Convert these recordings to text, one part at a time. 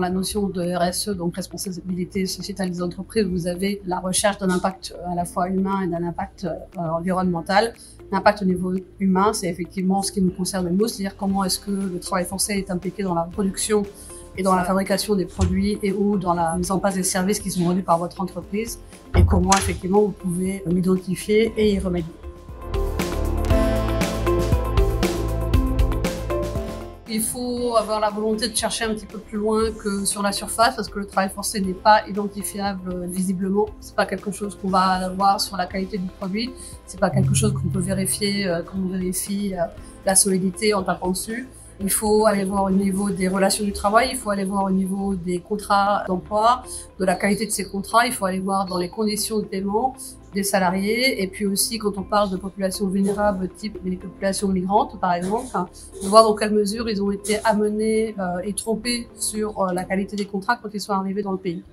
la notion de RSE, donc responsabilité sociétale des entreprises, vous avez la recherche d'un impact à la fois humain et d'un impact environnemental. L'impact au niveau humain, c'est effectivement ce qui nous concerne le plus, c'est-à-dire comment est-ce que le travail forcé est impliqué dans la production et dans la fabrication des produits et ou dans la mise en place des services qui sont rendus par votre entreprise, et comment effectivement vous pouvez l'identifier et y remédier. Il faut avoir la volonté de chercher un petit peu plus loin que sur la surface, parce que le travail forcé n'est pas identifiable visiblement. C'est pas quelque chose qu'on va voir sur la qualité du produit. C'est pas quelque chose qu'on peut vérifier quand on vérifie la solidité en tapant dessus. Il faut aller voir au niveau des relations du travail, il faut aller voir au niveau des contrats d'emploi, de la qualité de ces contrats, il faut aller voir dans les conditions de paiement des salariés, et puis aussi quand on parle de populations vulnérables type les populations migrantes par exemple, de voir dans quelle mesure ils ont été amenés et trompés sur la qualité des contrats quand ils sont arrivés dans le pays.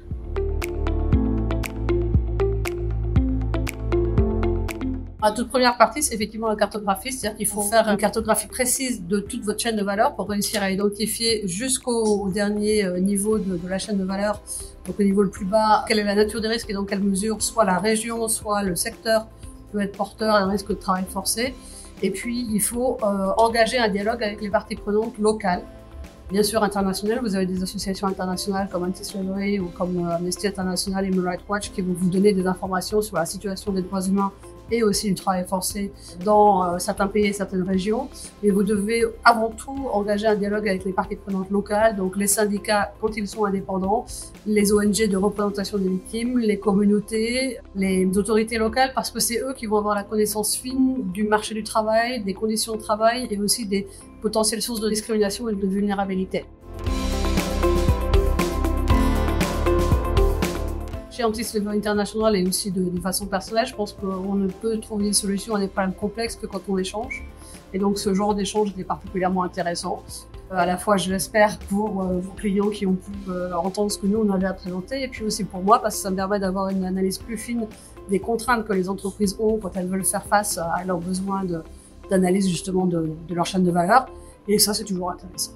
La toute première partie, c'est effectivement la cartographie, c'est-à-dire qu'il faut faire une cartographie précise de toute votre chaîne de valeur pour réussir à identifier jusqu'au dernier niveau de la chaîne de valeur, donc au niveau le plus bas, quelle est la nature des risques et dans quelle mesure soit la région, soit le secteur peut être porteur d'un risque de travail forcé. Et puis, il faut engager un dialogue avec les parties prenantes locales. Bien sûr, international, vous avez des associations internationales comme Anti-Slavery ou comme Amnesty International et Human Rights Watch qui vont vous donner des informations sur la situation des droits humains et aussi du travail forcé dans certains pays et certaines régions. Et vous devez avant tout engager un dialogue avec les parties prenantes locales, donc les syndicats quand ils sont indépendants, les ONG de représentation des victimes, les communautés, les autorités locales, parce que c'est eux qui vont avoir la connaissance fine du marché du travail, des conditions de travail et aussi des potentielles sources de discrimination et de vulnérabilité. Chez Anti-Slavery International et aussi de façon personnelle, je pense qu'on ne peut trouver une solution à des problèmes complexes que quand on échange. Et donc ce genre d'échange est particulièrement intéressant. À la fois, je l'espère, pour vos clients qui ont pu entendre ce que nous on avait à présenter, et puis aussi pour moi, parce que ça me permet d'avoir une analyse plus fine des contraintes que les entreprises ont quand elles veulent faire face à leurs besoins d'analyse justement de leur chaîne de valeur. Et ça, c'est toujours intéressant.